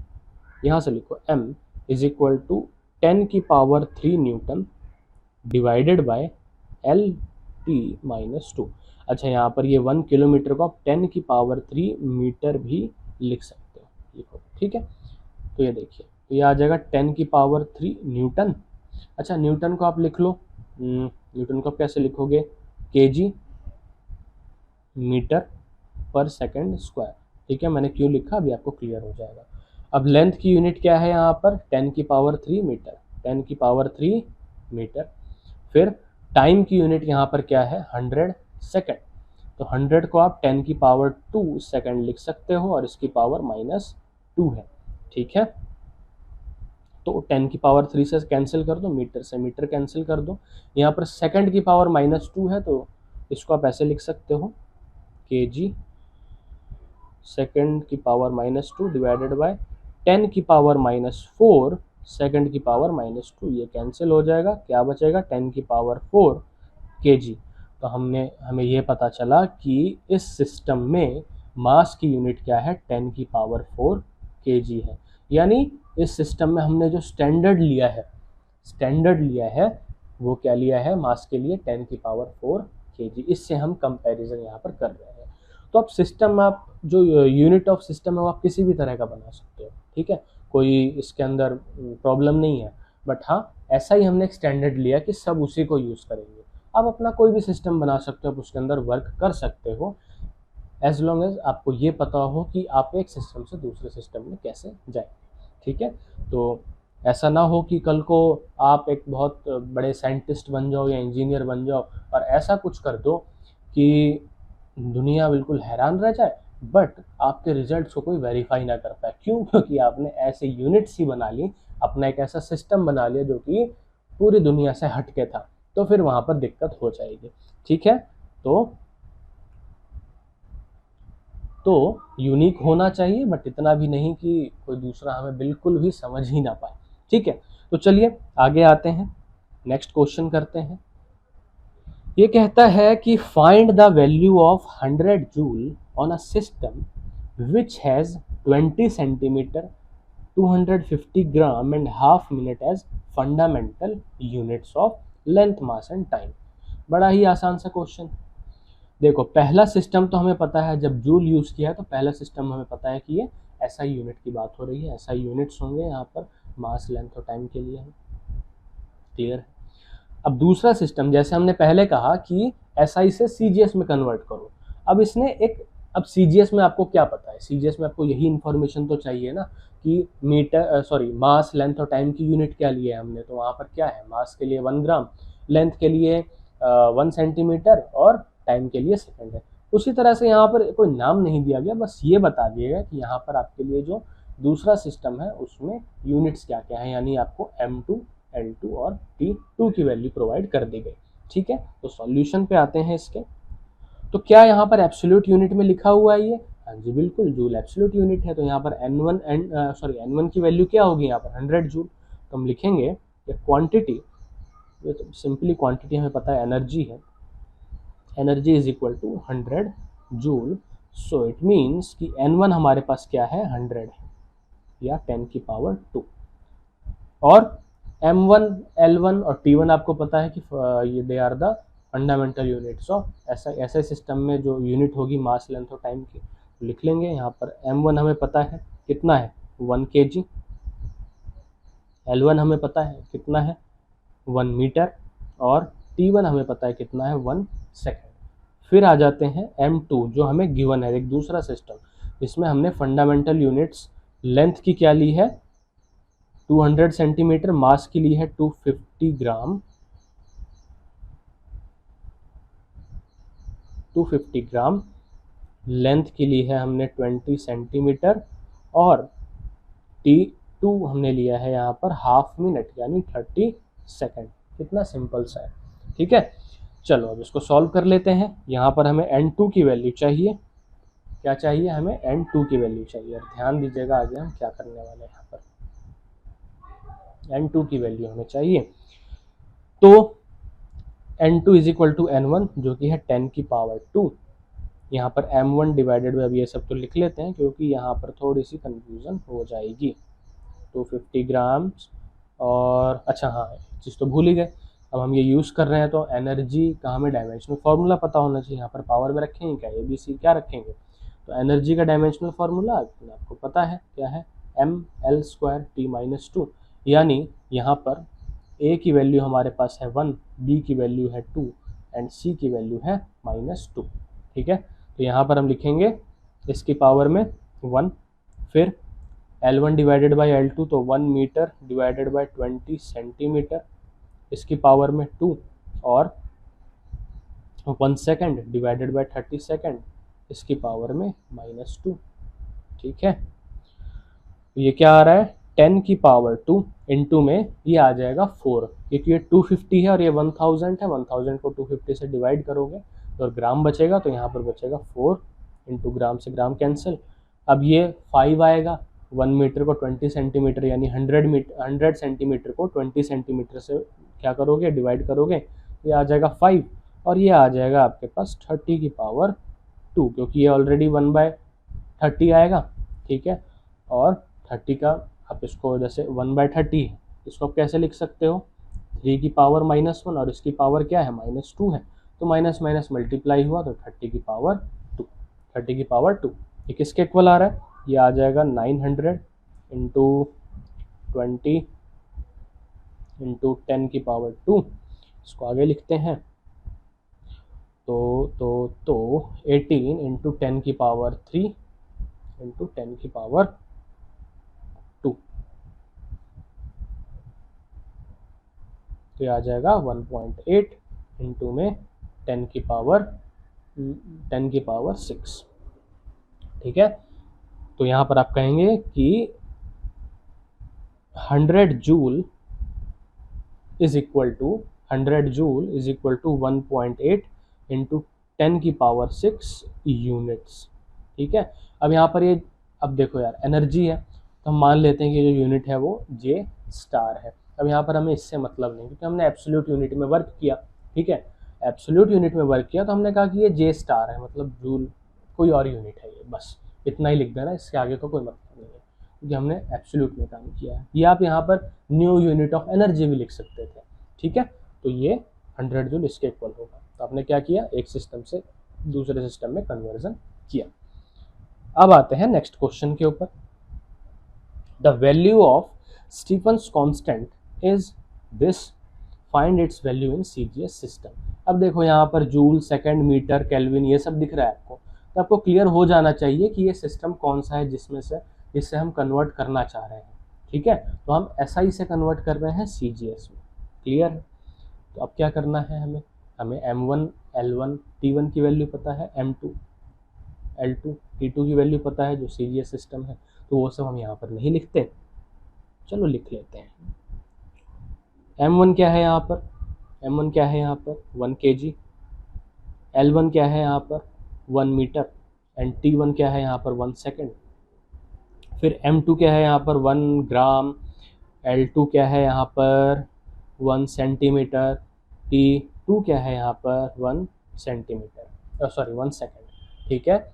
यहाँ से लिखो m इज इक्वल टू 10 की power 3 Newton divided by LT-2। अच्छा, यहाँ पर ये 1 किलोमीटर को आप 10 की पावर 3 मीटर भी लिख सकते हो, लिखो, ठीक है। तो ये देखिए, तो ये आ जाएगा 10 की पावर 3 न्यूटन। अच्छा, न्यूटन को आप लिख लो, न्यूटन को आप कैसे लिखोगे, kg मीटर पर सेकेंड स्क्वायर, ठीक है। मैंने क्यों लिखा अभी आपको क्लियर हो जाएगा। अब लेंथ की यूनिट क्या है यहाँ पर 10 की पावर 3 मीटर, 10 की पावर 3 मीटर। फिर टाइम की यूनिट यहाँ पर क्या है 100 सेकेंड, तो 100 को आप 10 की पावर 2 सेकेंड लिख सकते हो और इसकी पावर -2 है, ठीक है। तो 10 की पावर 3 से कैंसिल कर दो, मीटर से मीटर कैंसिल कर दो। यहाँ पर सेकेंड की पावर -2 है तो इसको आप ऐसे लिख सकते हो kg सेकंड की पावर -2 डिवाइडेड बाय 10 की पावर -4 सेकंड की पावर -2, ये कैंसिल हो जाएगा, क्या बचेगा 10 की पावर 4 kg। तो हमें ये पता चला कि इस सिस्टम में मास की यूनिट क्या है, 10 की पावर 4 kg है। यानी इस सिस्टम में हमने जो स्टैंडर्ड लिया है वो क्या लिया है मास के लिए, 10 की पावर 4 kg। इससे हम कंपैरिजन यहाँ पर कर रहे हैं। तो अब सिस्टम, आप जो यूनिट ऑफ सिस्टम है वो आप किसी भी तरह का बना सकते हो, ठीक है, कोई इसके अंदर प्रॉब्लम नहीं है। बट हाँ, ऐसा ही हमने एक स्टैंडर्ड लिया कि सब उसी को यूज़ करेंगे। आप अपना कोई भी सिस्टम बना सकते हो, आप उसके अंदर वर्क कर सकते हो, एज लॉन्ग एज आपको ये पता हो कि आप एक सिस्टम से दूसरे सिस्टम में कैसे जाएं, ठीक है। तो ऐसा ना हो कि कल को आप एक बहुत बड़े साइंटिस्ट बन जाओ या इंजीनियर बन जाओ और ऐसा कुछ कर दो कि दुनिया बिल्कुल हैरान रह जाए, बट आपके रिजल्ट्स को कोई वेरीफाई ना कर पाए। क्यों? क्योंकि आपने ऐसे यूनिट्स ही बना ली, अपना एक ऐसा सिस्टम बना लिया जो कि पूरी दुनिया से हटके था, तो फिर वहाँ पर दिक्कत हो जाएगी, ठीक है। तो यूनिक होना चाहिए, बट इतना भी नहीं कि कोई दूसरा हमें बिल्कुल भी समझ ही ना पाए, ठीक है। तो चलिए आगे आते हैं, नेक्स्ट क्वेश्चन करते हैं। ये कहता है कि find the value of 100 joule on a system which has 20 centimetre, 250 gram and half minute as fundamental units of length, mass and time. बड़ा ही आसान सा क्वेश्चन। देखो, पहला सिस्टम तो हमें पता है, जब जूल यूज़ किया है तो पहला सिस्टम हमें पता है कि ये एसआई यूनिट की बात हो रही है, एसआई यूनिट्स होंगे यहाँ पर मास, लेंथ और टाइम के लिए है, क्लियर है। अब दूसरा सिस्टम, जैसे हमने पहले कहा कि एसआई से सीजीएस में कन्वर्ट करो। अब सीजीएस में आपको क्या पता है, सीजीएस में आपको यही इन्फॉर्मेशन तो चाहिए ना कि मास, लेंथ और टाइम की यूनिट क्या लिए है हमने। तो वहाँ पर क्या है, मास के लिए 1 ग्राम, लेंथ के लिए 1 सेंटीमीटर और टाइम के लिए सेकंड है। उसी तरह से यहाँ पर कोई नाम नहीं दिया गया, बस ये बता दिया गया कि यहाँ पर आपके लिए जो दूसरा सिस्टम है उसमें यूनिट्स क्या क्या है, यानी आपको M2, L2 और T2 की वैल्यू प्रोवाइड कर दी गई, ठीक है। तो सॉल्यूशन पे आते हैं इसके। तो क्या यहाँ पर एब्सोल्यूट यूनिट में लिखा हुआ है ये? हाँ जी बिल्कुल, जूल एब्सोल्यूट यूनिट है। तो यहाँ पर N1 की वैल्यू क्या होगी यहाँ पर 100 जूल। तो हम लिखेंगे क्वांटिटी, ये तो सिंपली क्वांटिटी हमें पता है एनर्जी है, energy is equal to 100 joule. So it means कि N1 हमारे पास क्या है, 100 है, या 10 की पावर 2। और M1, L1 और T1 आपको पता है कि ये they are the fundamental units of ऐसे सिस्टम में जो यूनिट होगी मास, लेंथ और टाइम की, तो लिख लेंगे यहाँ पर M1 हमें पता है कितना है 1 kg, L1 हमें पता है कितना है 1 मीटर, और T1 हमें पता है कितना है 1 सेकेंड। फिर आ जाते हैं M2 जो हमें गिवन है, एक दूसरा सिस्टम जिसमें हमने फंडामेंटल यूनिट्स लेंथ की क्या ली है 200 सेंटीमीटर, मास की ली है 250 ग्राम, 250 ग्राम, लेंथ की ली है हमने 20 सेंटीमीटर, और T2 हमने लिया है यहाँ पर हाफ मिनट यानी 30 सेकेंड। कितना सिंपल सा है, ठीक है। चलो अब इसको सॉल्व कर लेते हैं। यहाँ पर हमें N2 की वैल्यू चाहिए, क्या चाहिए हमें, N2 की वैल्यू चाहिए। और ध्यान दीजिएगा आगे हम क्या करने वाले हैं, यहाँ पर N2 की वैल्यू हमें चाहिए। तो N2 is equal to N1 जो कि है 10 की पावर 2। यहाँ पर M1 डिवाइडेड बाय, अब ये सब तो लिख लेते हैं क्योंकि यहाँ पर थोड़ी सी कंफ्यूजन हो जाएगी। 250 ग्राम्स, और अच्छा हाँ चीज़ तो भूल ही गए, अब हम ये यूज़ कर रहे हैं तो एनर्जी का हमें डायमेंशनल फार्मूला पता होना चाहिए। यहाँ पर पावर में रखेंगे क्या, ABC क्या रखेंगे, तो एनर्जी का डायमेंशनल फार्मूला आपको पता है क्या है, mL² T-2। यानी यहाँ पर A की वैल्यू हमारे पास है 1, B की वैल्यू है 2 एंड C की वैल्यू है -2, ठीक है। तो यहाँ पर हम लिखेंगे इसकी पावर में 1, फिर L1 डिवाइडेड बाई L2 तो 1 मीटर डिवाइडेड बाई 20 सेंटीमीटर, इसकी पावर में 2, और 1 सेकेंड डिवाइडेड बाई 30 सेकेंड, इसकी पावर में -2, ठीक है। ये क्या आ रहा है 10 की पावर 2 इंटू में ये आ जाएगा 4, क्योंकि ये 250 है और ये 1000 है, 1000 को 250 से डिवाइड करोगे तो ग्राम बचेगा, तो यहाँ पर बचेगा 4 इंटू ग्राम से ग्राम कैंसिल। अब ये 5 आएगा, 1 मीटर को 20 सेंटीमीटर यानी 100 सेंटीमीटर को 20 सेंटीमीटर से क्या करोगे, डिवाइड करोगे, ये आ जाएगा 5 और ये आ जाएगा आपके पास 30 की पावर 2, क्योंकि ये ऑलरेडी 1/30 आएगा, ठीक है। और 30 का आप इसको जैसे 1/30 है, इसको आप कैसे लिख सकते हो, 3 की पावर -1 और इसकी पावर क्या है, -2 है, तो माइनस माइनस मल्टीप्लाई हुआ तो 30 की पावर 2, 30 की पावर 2 ये किसके इक्वल आ रहा है, ये आ जाएगा 900 इंटू 20 इंटू 10 की पावर 2। इसको आगे लिखते हैं तो 18 इंटू 10 की पावर 3 इंटू 10 की पावर 2, तो ये आ जाएगा 1.8 इंटू में 10 की पावर 6, ठीक है। तो यहाँ पर आप कहेंगे कि 100 joule is equal to 1.8 into 10 की पावर 6 यूनिट्स, ठीक है। अब यहाँ पर ये, अब देखो यार एनर्जी है तो हम मान लेते हैं कि जो यूनिट है वो जे स्टार है। अब यहाँ पर हमें इससे मतलब नहीं, क्योंकि हमने एब्सोल्यूट यूनिट में वर्क किया, ठीक है, एब्सोल्यूट यूनिट में वर्क किया तो हमने कहा कि ये जे स्टार है, मतलब जूल कोई और यूनिट है, ये बस इतना ही लिख देना, इसके आगे का कोई मतलब नहीं है, क्योंकि हमने एब्सोल्यूट में काम किया है। ये आप यहाँ पर न्यू यूनिट ऑफ एनर्जी भी लिख सकते थे, ठीक है। तो ये 100 जूल इसके इक्वल होगा। तो आपने क्या किया, एक सिस्टम से दूसरे सिस्टम में कन्वर्जन किया। अब आते हैं नेक्स्ट क्वेश्चन के ऊपर। The value of Stefan's constant is this, find its value in CGS system. अब देखो यहाँ पर जूल, सेकंड, मीटर, केल्विन ये सब दिख रहा है आपको, तो आपको क्लियर हो जाना चाहिए कि ये सिस्टम कौन सा है जिससे हम कन्वर्ट करना चाह रहे हैं, ठीक है। तो हम एसआई से कन्वर्ट कर रहे हैं सीजीएस में, क्लियर है। तो अब क्या करना है, हमें M1, L1, T1 की वैल्यू पता है, M2, L2, T2 की वैल्यू पता है जो सीजीएस सिस्टम है, तो वो सब हम यहाँ पर नहीं लिखते, चलो लिख लेते हैं। M1 क्या है यहाँ पर, M1 क्या है यहाँ पर 1 kg, L1 क्या है यहाँ पर 1 मीटर एंड T1 क्या है यहाँ पर 1 सेकेंड। फिर M2 क्या है यहाँ पर 1 ग्राम, L2 क्या है यहाँ पर 1 सेंटीमीटर, T2 क्या है यहाँ पर 1 सेंटीमीटर, सॉरी 1 सेकेंड, ठीक है।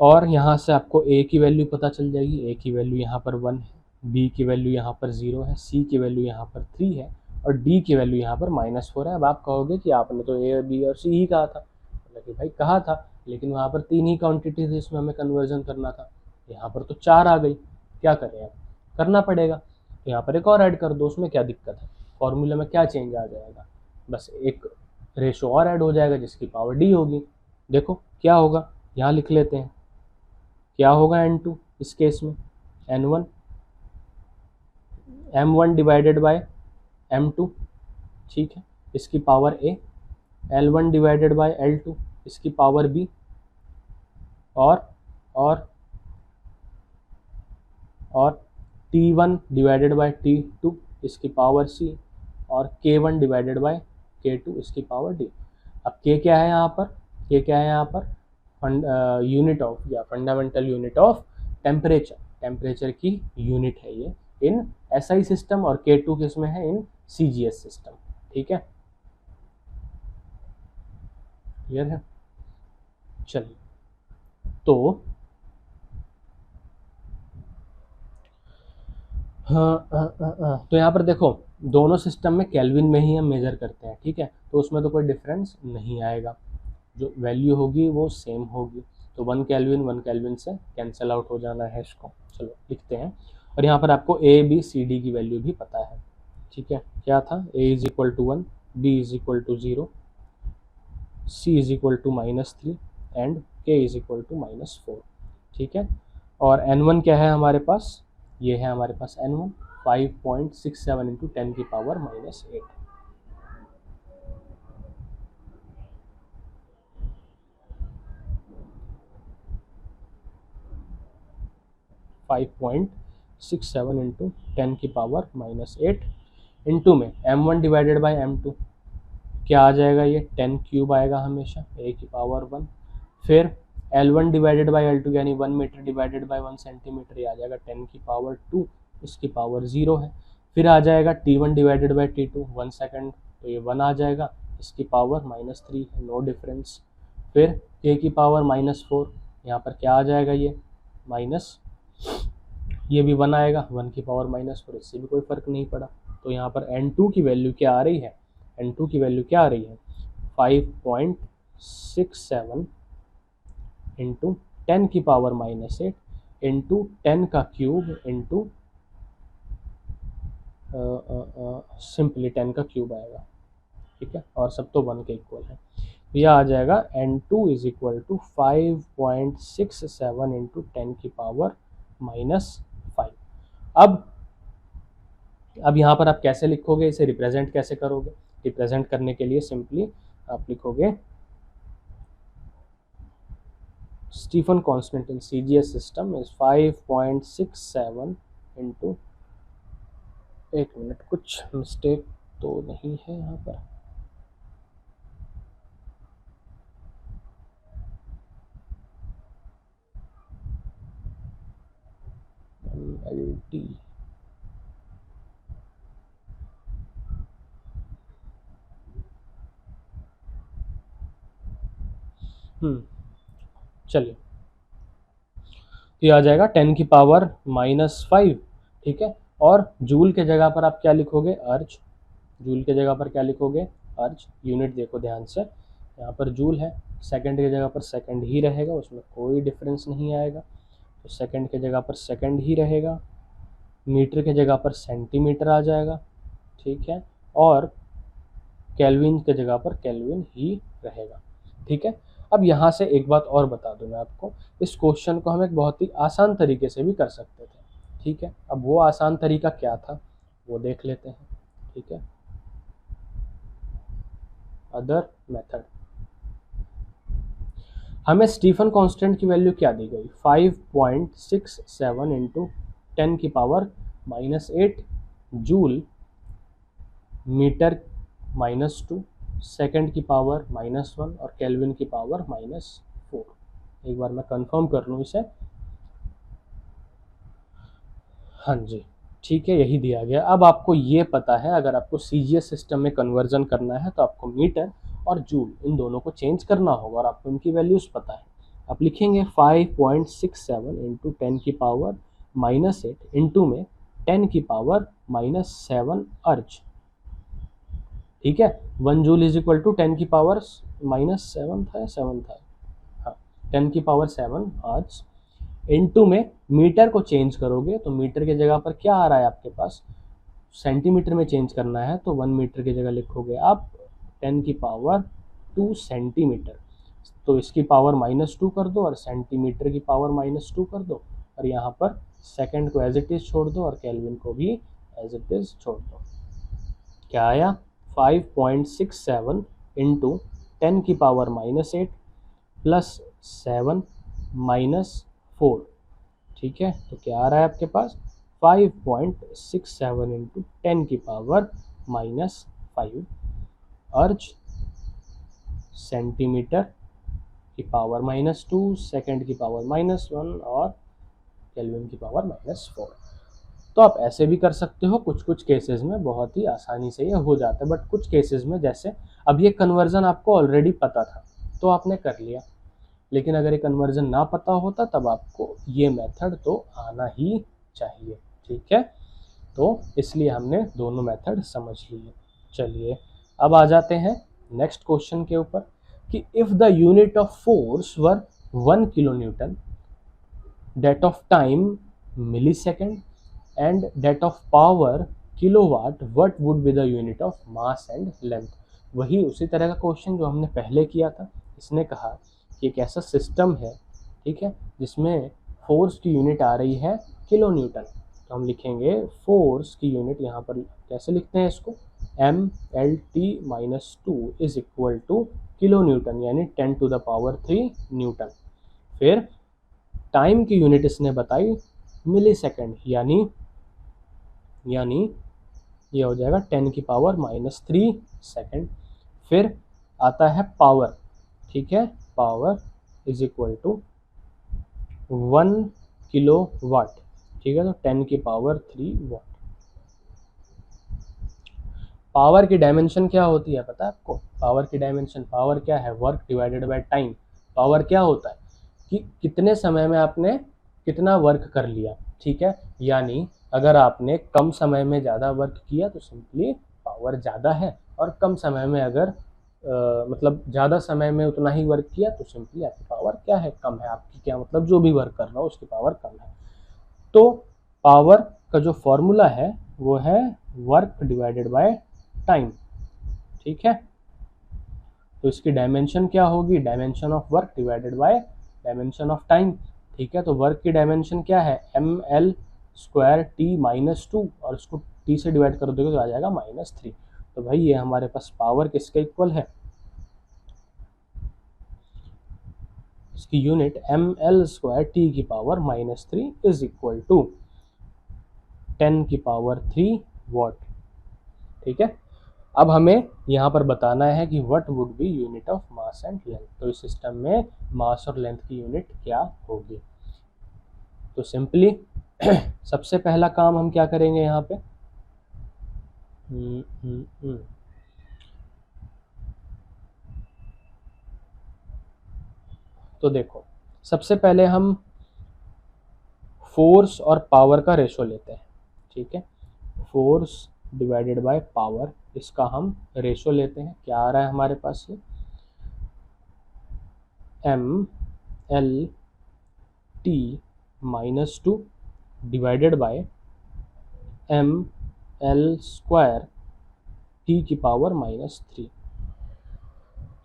और यहाँ से आपको A की वैल्यू पता चल जाएगी, A की वैल्यू यहाँ पर 1 है, B की वैल्यू यहाँ पर 0 है, C की वैल्यू यहाँ पर 3 है और D की वैल्यू यहाँ पर -4 है। अब आप कहोगे कि आपने तो A, B और C ही कहा था, मतलब कि भाई कहा था, लेकिन वहाँ पर 3 ही क्वांटिटी थी, इसमें हमें कन्वर्जन करना था, यहाँ पर तो 4 आ गई, क्या करें अब, करना पड़ेगा। तो यहाँ पर एक और ऐड कर दो, उसमें क्या दिक्कत है, फॉर्मूला में क्या चेंज आ जाएगा, बस एक रेशो और ऐड हो जाएगा जिसकी पावर D होगी। देखो क्या होगा, यहाँ लिख लेते हैं, क्या होगा N2 इस केस में, N1 M1 divided by M2, ठीक है, इसकी power A, L1 divided by L2 इसकी पावर B, और T1 डिवाइडेड बाय T2 इसकी पावर C और K1 डिवाइडेड बाय K2 इसकी पावर D। अब K क्या है यहाँ पर, K क्या है यहाँ पर यूनिट ऑफ या fundamental unit of temperature, temperature की यूनिट है ये इन एसआई सिस्टम, और K2 किस में है, इन सीजीएस सिस्टम, ठीक है, क्लियर है। चलिए तो तो यहाँ पर देखो दोनों सिस्टम में केल्विन में ही हम मेजर करते हैं, ठीक है, तो उसमें तो कोई डिफरेंस नहीं आएगा, जो वैल्यू होगी वो सेम होगी। तो 1 केल्विन से कैंसिल आउट हो जाना है इसको, चलो लिखते हैं। और यहाँ पर आपको A, B, C, D की वैल्यू भी पता है, ठीक है, क्या था, A is equal to 1, B is equal to 0, C is equal to -3 and K is equal to -4, ठीक है। और N1 क्या है हमारे पास, ये है हमारे पास N1 5.67 इंटू 10 की पावर -8, 5.67 इंटू 10 की पावर -8 इंटू में M1 डिवाइडेड बाई M2 क्या आ जाएगा, ये 10 क्यूब आएगा हमेशा, A की पावर 1, फिर L1 डिवाइडेड बाई L2 यानी 1 मीटर डिवाइडेड बाई 1 सेंटीमीटर, ये आ जाएगा 10 की पावर 2, इसकी पावर 0 है। फिर आ जाएगा T1 divided by T2 1 second, तो ये 1 आ जाएगा, इसकी पावर -3 है, नो डिफरेंस। फिर k की पावर -4, यहाँ पर क्या आ जाएगा, ये माइनस, ये भी 1 आएगा, 1 की पावर -4, इससे भी कोई फ़र्क नहीं पड़ा। तो यहाँ पर N2 की वैल्यू क्या आ रही है, N2 की वैल्यू क्या आ रही है, 5.67 इंटू 10 की पावर -8 इंटू 10 का क्यूब इंटू सिंपली 10 का क्यूब आएगा, ठीक है, और सब तो 1 के इक्वल है। यह आ जाएगा N2 is equal to 5.67 into 10 की पावर -5। अब यहाँ पर आप कैसे लिखोगे, इसे रिप्रेजेंट कैसे करोगे? रिप्रेजेंट करने के लिए सिंपली आप लिखोगे Stefan constant in CGS system is 5.67 into, एक मिनट, कुछ मिस्टेक तो नहीं है यहाँ पर, MLT, चलिए, तो ये आ जाएगा 10 की पावर -5, ठीक है। और जूल के जगह पर आप क्या लिखोगे, अर्ज, जूल के जगह पर क्या लिखोगे, अर्ज। यूनिट देखो ध्यान से, यहाँ पर जूल है, सेकंड की जगह पर सेकंड ही रहेगा, उसमें कोई डिफरेंस नहीं आएगा, तो सेकंड की जगह पर सेकंड ही रहेगा। मीटर की जगह पर सेंटीमीटर आ जाएगा, ठीक है, और केल्विन की जगह पर केल्विन ही रहेगा, ठीक है। अब यहाँ से एक बात और बता दूं मैं आपको, इस क्वेश्चन को हम एक बहुत ही आसान तरीके से भी कर सकते थे, ठीक है। अब वो आसान तरीका क्या था वो देख लेते हैं, ठीक है। अदर मेथड, हमें स्टीफन कांस्टेंट की वैल्यू क्या दी गई, 5.67 इंटू 10 की पावर -8 जूल मीटर -2 सेकंड की पावर -1 और केल्विन की पावर -4। एक बार मैं कंफर्म कर लूँ इसे, हाँ जी, ठीक है, यही दिया गया। अब आपको ये पता है, अगर आपको CGS सिस्टम में कन्वर्जन करना है तो आपको मीटर और जूल इन दोनों को चेंज करना होगा, और आपको इनकी वैल्यूज़ पता है। आप लिखेंगे 5.67 इंटू 10 की पावर -8 इंटू में 10 की पावर -7 अर्ज, ठीक है। 1 जूल इज इक्वल टू 10 की पावर -7 था, 7 था, हाँ, 10 की पावर 7 अर्ज इंटू में मीटर को चेंज करोगे तो मीटर की जगह पर क्या आ रहा है आपके पास, सेंटीमीटर में चेंज करना है तो 1 मीटर की जगह लिखोगे आप 10 की पावर 2 सेंटीमीटर, तो इसकी पावर -2 कर दो और सेंटीमीटर की पावर -2 कर दो, और यहाँ पर सेकंड को एज इट इज़ छोड़ दो और केल्विन को भी एज इट इज़ छोड़ दो। क्या आया, 5.67 इंटू 10 की पावर -8 प्लस 7 -4, ठीक है। तो क्या आ रहा है आपके पास, 5.67 इंटू 10 की पावर -5 अर्ज सेंटीमीटर की पावर -2, सेकंड की पावर -1 और केल्विन की पावर -4। तो आप ऐसे भी कर सकते हो, कुछ कुछ केसेस में बहुत ही आसानी से ये हो जाता है, बट कुछ केसेस में जैसे अब ये कन्वर्जन आपको ऑलरेडी पता था तो आपने कर लिया, लेकिन अगर ये कन्वर्जन ना पता होता तब आपको ये मेथड तो आना ही चाहिए, ठीक है। तो इसलिए हमने दोनों मेथड समझ लिए। चलिए अब आ जाते हैं नेक्स्ट क्वेश्चन के ऊपर कि if the unit of force were 1 kilonewton, that of time millisecond and that of power kilowatt, what would be the unit of mass and length. वही उसी तरह का क्वेश्चन जो हमने पहले किया था। इसने कहा कि एक ऐसा सिस्टम है, ठीक है, जिसमें फोर्स की यूनिट आ रही है किलो न्यूटन, तो हम लिखेंगे फोर्स की यूनिट, यहाँ पर कैसे लिखते हैं इसको, MLT-2 is equal two kilo Newton यानी 10⁻³ न्यूटन। फिर टाइम की यूनिट इसने बताई मिली सेकेंड, यानी ये हो जाएगा 10⁻³ सेकेंड। फिर आता है पावर, ठीक है, power is equal to 1 kilowatt, ठीक है। तो 10 की पावर 3 वाट। पावर की डायमेंशन क्या होती है पता है आपको? पावर की डायमेंशन, पावर क्या है? Work divided by time. Power क्या होता है कि कितने समय में आपने कितना वर्क कर लिया, ठीक है। यानी अगर आपने कम समय में ज़्यादा वर्क किया तो सिंपली पावर ज़्यादा है, और कम समय में अगर मतलब ज़्यादा समय में उतना ही वर्क किया तो सिंपली आपकी पावर क्या है? कम है। आपकी क्या मतलब जो भी वर्क कर रहा हो उसकी पावर कम है। तो पावर का जो फॉर्मूला है वो है वर्क डिवाइडेड बाय टाइम, ठीक है। तो इसकी डायमेंशन क्या होगी? Dimension of work divided by dimension of time, ठीक है। तो वर्क की डायमेंशन क्या है? ml स्क्वायर t माइनस 2, और इसको t से डिवाइड कर दोगे तो आ जाएगा -3। तो भाई ये हमारे पास पावर किसके इक्वल है? इसकी यूनिट ml स्क्वायर t की पावर -3 इज इक्वल टू 10 की पावर 3 वाट, ठीक है। अब हमें यहाँ पर बताना है कि what would B unit of mass and length. तो इस सिस्टम में मास और लेंथ की यूनिट क्या होगी? तो सिंपली सबसे पहला काम हम क्या करेंगे यहाँ पे? तो देखो, सबसे पहले हम फोर्स और पावर का रेशो लेते हैं, ठीक है। फोर्स डिवाइडेड बाय पावर, इसका हम रेशो लेते हैं। क्या आ रहा है हमारे पास? ये ml -2 divided bye ml square t की पावर -3।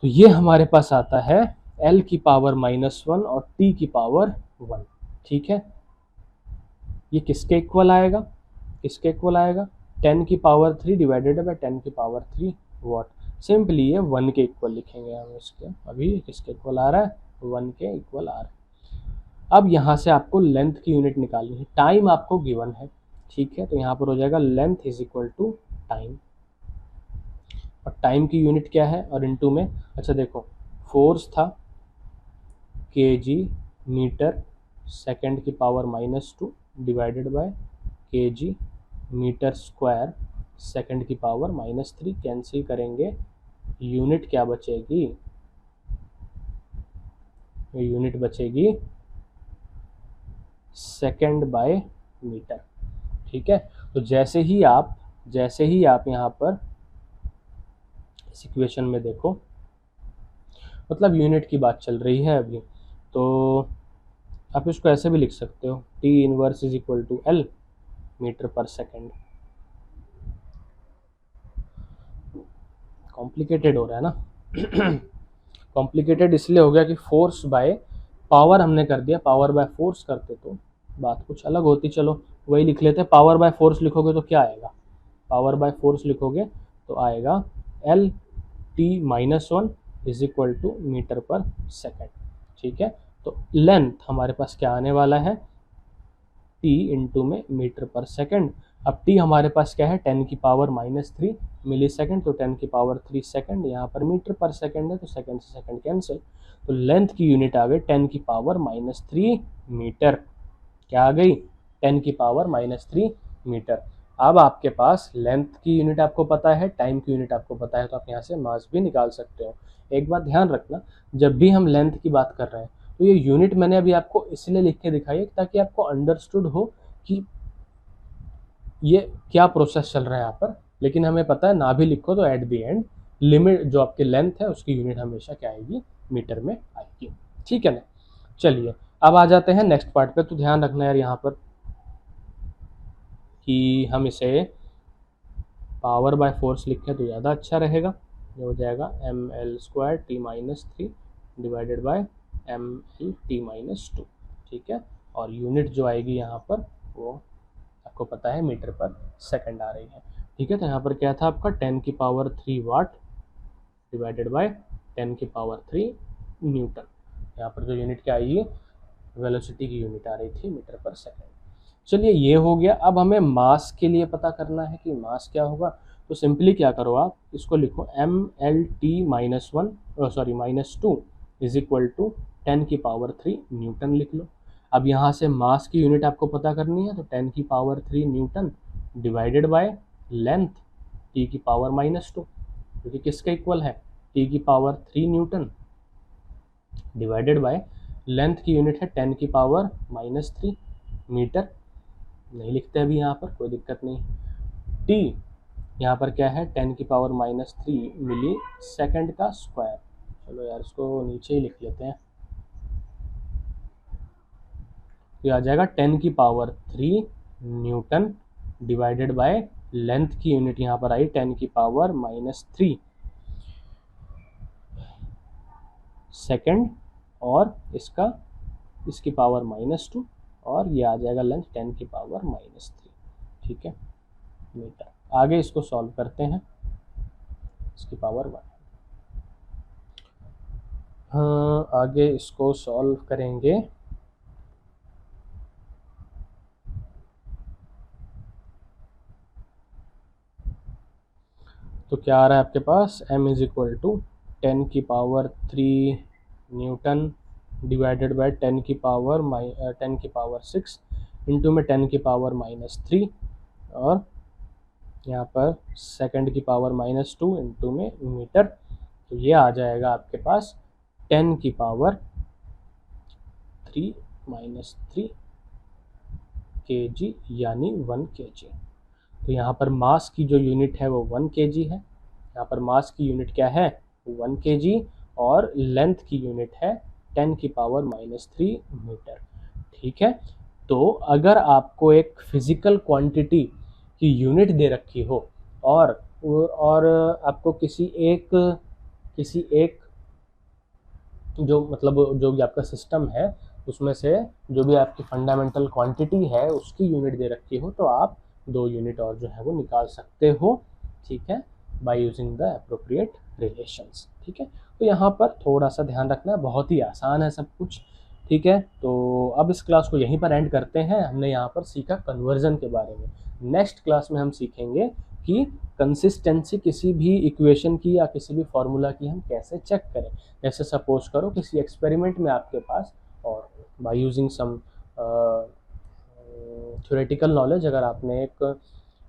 तो ये हमारे पास आता है l की पावर -1 और t की पावर 1, ठीक है। ये किसके इक्वल आएगा? किसके इक्वल आएगा? 10 की पावर 3 डिवाइडेड बाय 10 की पावर 3 वाट। सिंपली ये 1 के इक्वल लिखेंगे हम इसके। अभी किसके इक्वल आ रहा है? 1 के इक्वल आ रहा है। अब यहाँ से आपको लेंथ की यूनिट निकालनी है। टाइम आपको गिवन है, ठीक है। तो यहाँ पर हो जाएगा length is equal to time, और टाइम की यूनिट क्या है? और इनटू में, अच्छा देखो, फोर्स था kg मीटर सेकंड की power -2 divided by kg metre square second की पावर -3। कैंसिल करेंगे, यूनिट क्या बचेगी? यूनिट बचेगी सेकंड बाय मीटर, ठीक है। तो जैसे ही आप यहाँ पर इस इक्वेशन में देखो, मतलब यूनिट की बात चल रही है अभी, तो आप इसको ऐसे भी लिख सकते हो, T inverse is equal to L metre per second. Complicated हो रहा है ना? कॉम्प्लिकेटेड इसलिए हो गया कि फोर्स बाय पावर हमने कर दिया, पावर बाय फोर्स करते तो बात कुछ अलग होती। चलो वही लिख लेते हैं। पावर बाय फोर्स लिखोगे तो क्या आएगा? पावर बाय फोर्स लिखोगे तो आएगा LT-1 is equal to metre per second, ठीक है। तो लेंथ हमारे पास क्या आने वाला है? T इंटू में मीटर पर सेकंड। अब T हमारे पास क्या है? 10 की पावर -3 मिली सेकेंड, तो 10 की पावर 3 सेकंड। यहाँ पर मीटर पर सेकंड है तो सेकंड से सेकंड कैंसिल। तो लेंथ की यूनिट आ गई 10 की पावर -3 मीटर। क्या आ गई? 10 की पावर -3 मीटर। अब आपके पास लेंथ की यूनिट आपको पता है, टाइम की यूनिट आपको पता है, तो आप यहाँ से मास भी निकाल सकते हो। एक बात ध्यान रखना, जब भी हम लेंथ की बात कर रहे हैं तो ये यूनिट मैंने अभी आपको इसलिए लिख के दिखाई है ताकि आपको अंडरस्टूड हो कि ये क्या प्रोसेस चल रहा है यहाँ पर। लेकिन हमें पता है ना भी लिखो तो एट द एंड लिमिट जो आपकी लेंथ है उसकी यूनिट हमेशा क्या आएगी? मीटर में आएगी, ठीक है ना। चलिए अब आ जाते हैं नेक्स्ट पार्ट पे। तो ध्यान रखना यार यहाँ पर कि हम इसे पावर बाय फोर्स लिखें तो ज़्यादा अच्छा रहेगा। ये हो जाएगा ml square t-3 divided by ml t-2, ठीक है। और यूनिट जो आएगी यहाँ पर वो आपको पता है मीटर पर सेकंड आ रही है, ठीक है। तो यहाँ पर क्या था आपका? 10 की पावर 3 वाट डिवाइडेड बाय 10 की पावर 3 न्यूटन। यहाँ पर जो यूनिट क्या आएगी? वेलोसिटी की यूनिट आ रही थी मीटर पर सेकंड। चलिए ये हो गया। अब हमें मास के लिए पता करना है कि मास क्या होगा। तो सिंपली क्या करो, आप इसको लिखो mlt -2 इज इक्वल टू 10 की पावर 3 न्यूटन लिख लो। अब यहाँ से मास की यूनिट आपको पता करनी है, तो 10 की power 3 Newton divided by length T की पावर -2, जो कि किसके इक्वल है, टी की power 3 Newton divided by length की यूनिट है 10 की पावर -3 मीटर। नहीं लिखते अभी यहाँ पर, कोई दिक्कत नहीं। टी यहाँ पर क्या है, 10 की पावर -3 मिली सेकेंड का स्क्वायर। चलो यार इसको नीचे ही लिख लेते हैं, तो आ जाएगा 10 की power 3 Newton divided by length की यूनिट यहाँ पर आई 10 की पावर -3 सेकेंड, और इसकी पावर -2, और ये आ जाएगा लेंथ 10 की पावर -3, ठीक है, मीटर। आगे इसको सॉल्व करते हैं, इसकी पावर 1। हाँ, आगे इसको सॉल्व करेंगे। तो क्या आ रहा है आपके पास, m इज इक्वल टू 10 की पावर 3 न्यूटन डिवाइडेड बाय 10 की पावर 6 इंटू में 10 की पावर -3, और यहाँ पर सेकंड की पावर -2 इंटू में मीटर। तो ये आ जाएगा आपके पास 10 की पावर 3 -3 kg, यानी 1 kg। तो यहाँ पर मास की जो यूनिट है वो 1 kg है, यहाँ पर मास की यूनिट क्या है, 1 kg, और लेंथ की यूनिट है 10 की पावर -3 मीटर, ठीक है। तो अगर आपको एक फिजिकल क्वांटिटी की यूनिट दे रखी हो, और आपको किसी एक जो भी आपका सिस्टम है उसमें से जो भी आपकी फंडामेंटल क्वांटिटी है उसकी यूनिट दे रखी हो, तो आप 2 यूनिट और जो है वो निकाल सकते हो, ठीक है, by using the appropriate relations, ठीक है। तो यहाँ पर थोड़ा सा ध्यान रखना है, बहुत ही आसान है सब कुछ, ठीक है। तो अब इस क्लास को यहीं पर एंड करते हैं। हमने यहाँ पर सीखा कन्वर्जन के बारे में। नेक्स्ट क्लास में हम सीखेंगे कि कंसिस्टेंसी किसी भी इक्वेशन की या किसी भी फॉर्मूला की हम कैसे चेक करें। जैसे सपोज करो किसी एक्सपेरिमेंट में आपके पास, और by using some theoretical knowledge, अगर आपने एक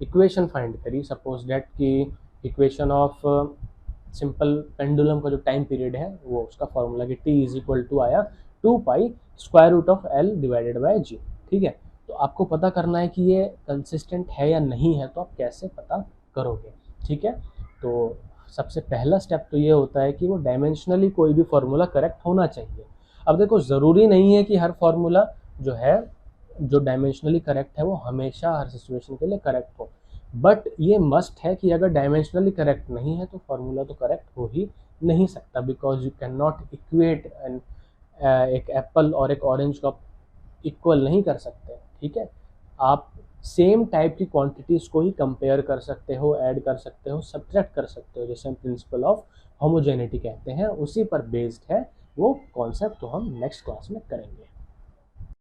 इक्वेशन फाइंड करी, सपोज डेट कि इक्वेशन ऑफ सिंपल पेंडुलम का जो टाइम पीरियड है वो उसका फॉर्मूला कि t इज इक्वल टू आया 2 pi square root of l divided by g, ठीक है। तो आपको पता करना है कि ये कंसिस्टेंट है या नहीं है, तो आप कैसे पता करोगे, ठीक है। तो सबसे पहला स्टेप तो ये होता है कि वो डायमेंशनली कोई भी फॉर्मूला करेक्ट होना चाहिए। अब देखो, ज़रूरी नहीं है कि हर फॉर्मूला जो है जो डायमेंशनली करेक्ट है वो हमेशा हर सिचुएशन के लिए करेक्ट हो, बट ये मस्ट है कि अगर डायमेंशनली करेक्ट नहीं है तो फॉर्मूला तो करेक्ट हो ही नहीं सकता, because you can not equate एक एप्पल और एक ऑरेंज को इक्वल नहीं कर सकते, ठीक है। आप सेम टाइप की क्वांटिटीज़ को ही कंपेयर कर सकते हो, ऐड कर सकते हो, सब्ट्रैक्ट कर सकते हो, जैसे हम प्रिंसिपल ऑफ होमोजेनिटी कहते हैं, उसी पर बेस्ड है वो कॉन्सेप्ट, तो हम नेक्स्ट क्लास में करेंगे।